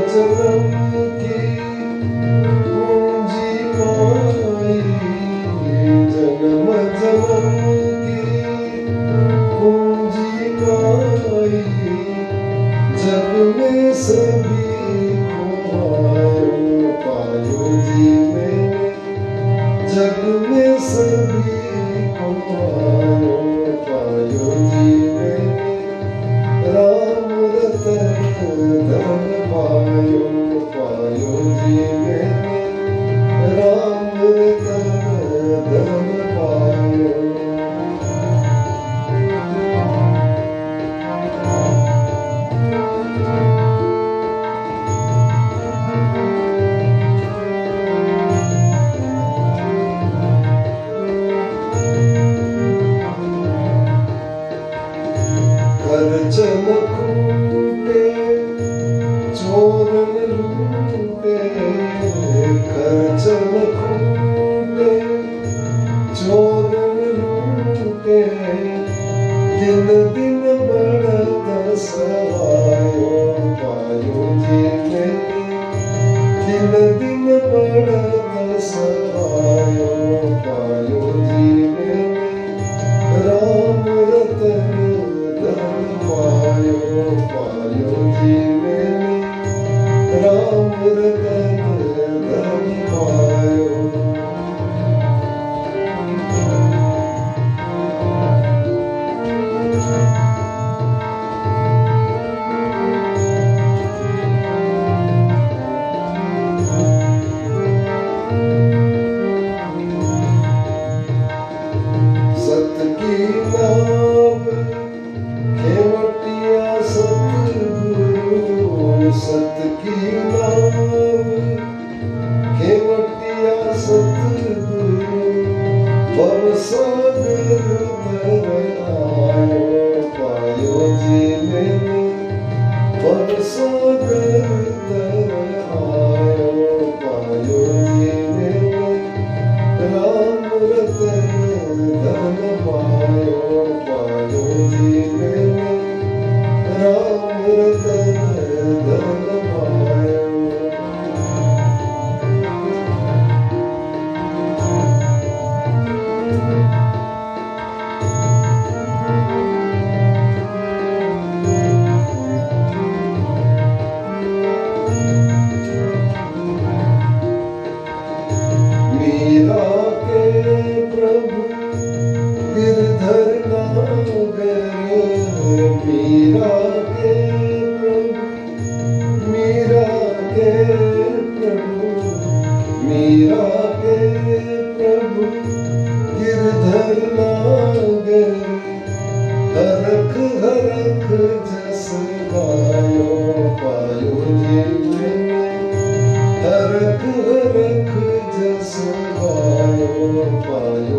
जन्म की पूंजी माई, जन्म की पूंजी माई, जग में सभी को पायो जी मैंने, जग में सभी को पायो जी मैंने, राम रतन धन पायो, पायो जी मैंने, राम रतन धन पायो। करचन खूटे चोर लूटे, करचन खूटे चोर लूटे, दिन दिन बढ़ता सवायो, पायो जी मैंने, दिन दिन बढ़ता सवायो, पायो जी मैंने, राम रतन धन पायो, पायो जी मैंने, राम रतन धन पायो। सत की नाम खेवटिया सतगुरु, सत की नाम खेवटिया सतगुरु, भव सागर तर आयो, पायो जी मैंने, भव सागर तर आयो, पायो जी मैंने, राम रतन धन पायो, पायो जी मैंने, राम रतन धन पायो। मीरा के प्रभु गिरधर नागर, मीरा के प्रभु, मीरा के प्रभु, मीरा के प्रभु गिरधर नागर, हरख हरख जस गायो, पायो जी मैंने, हरख हरख जस गायो, पायो